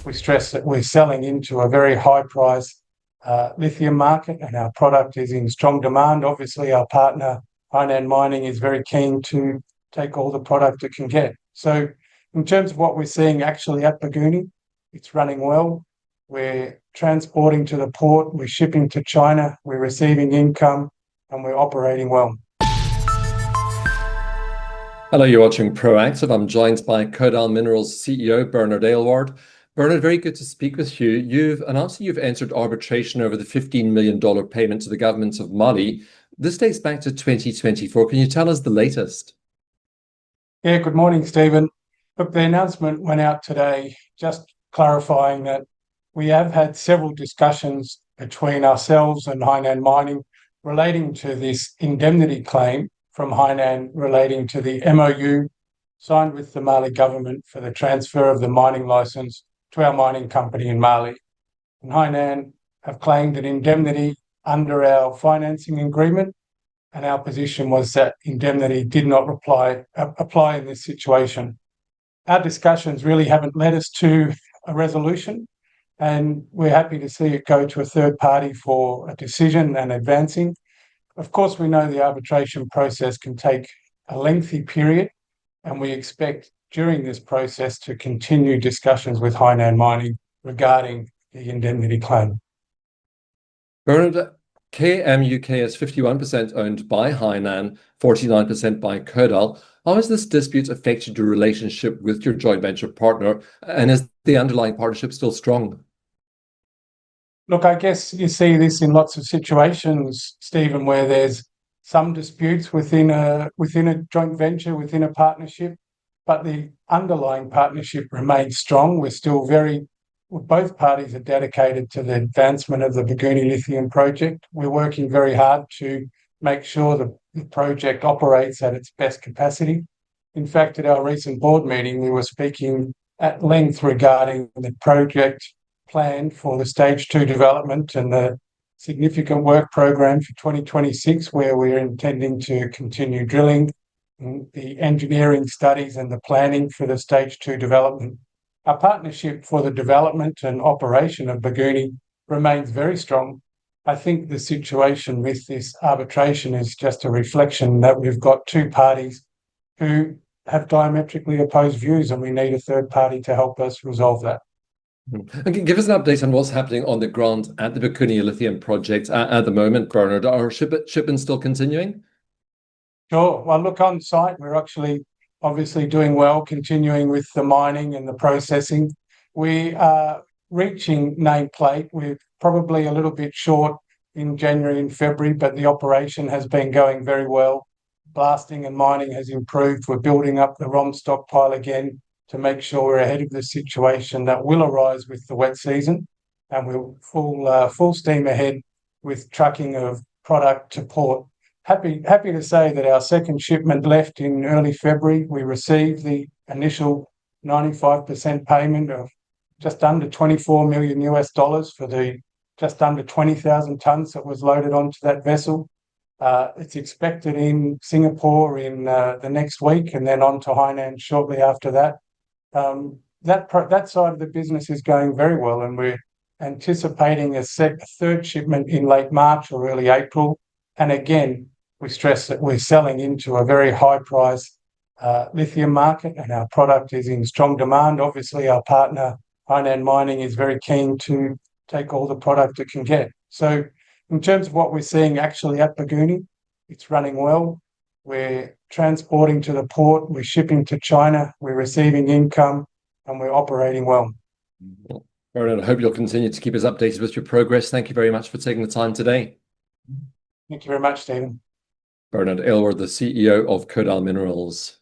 we stress that we're selling into a very high price lithium market, and our product is in strong demand. Obviously, our partner, Hainan Mining, is very keen to take all the product it can get. So in terms of what we're seeing actually at Bougouni, it's running well. We're transporting to the port, we're shipping to China, we're receiving income, and we're operating well. Hello, you're watching Proactive. I'm joined by Kodal Minerals CEO Bernard Aylward. Bernard, very good to speak with you. You've announced that you've entered arbitration over the $15 million payment to the government of Mali. This dates back to 2024. Can you tell us the latest? Yeah, good morning, Stephen. Look, the announcement went out today, just clarifying that we have had several discussions between ourselves and Hainan Mining relating to this indemnity claim from Hainan relating to the MOU signed with the Mali government for the transfer of the mining license to our mining company in Mali. And Hainan have claimed an indemnity under our financing agreement, and our position was that indemnity did not apply in this situation. Our discussions really haven't led us to a resolution, and we're happy to see it go to a third party for a decision and advancing. Of course, we know the arbitration process can take a lengthy period, and we expect during this process to continue discussions with Hainan Mining regarding the indemnity claim. Bernard, KMUK is 51% owned by Hainan, 49% by Kodal. How has this dispute affected your relationship with your joint venture partner, and is the underlying partnership still strong? Look, I guess you see this in lots of situations, Stephen, where there's some disputes within a joint venture, within a partnership, but the underlying partnership remains strong. Both parties are dedicated to the advancement of the Bougouni Lithium Project. We're working very hard to make sure the project operates at its best capacity. In fact, at our recent board meeting, we were speaking at length regarding the project plan for the stage 2 development and the significant work program for 2026, where we're intending to continue drilling, the engineering studies and the planning for the stage 2 development. Our partnership for the development and operation of Bougouni remains very strong. I think the situation with this arbitration is just a reflection that we've got two parties who have diametrically opposed views, and we need a third party to help us resolve that. Okay, give us an update on what's happening on the ground at the Bougouni Lithium Project at the moment, Bernard. Are shipments still continuing? Sure. Well, look, on site, we're actually obviously doing well, continuing with the mining and the processing. We are reaching nameplate. We're probably a little bit short in January and February, but the operation has been going very well. Blasting and mining has improved. We're building up the ROM stockpile again to make sure we're ahead of the situation that will arise with the wet season, and we're full steam ahead with trucking of product to port. Happy to say that our second shipment left in early February. We received the initial 95% payment of just under $24 million for the just under 20,000 tonnes that was loaded onto that vessel. It's expected in Singapore in the next week, and then on to Hainan shortly after that. That side of the business is going very well, and we're anticipating a third shipment in late March or early April. And again, we stress that we're selling into a very high price lithium market, and our product is in strong demand. Obviously, our partner, Hainan Mining, is very keen to take all the product it can get. So in terms of what we're seeing actually at Bougouni, it's running well. We're transporting to the port, we're shipping to China, we're receiving income, and we're operating well. Bernard, I hope you'll continue to keep us updated with your progress. Thank you very much for taking the time today. Thank you very much, Stephen. Bernard Aylward, the CEO of Kodal Minerals.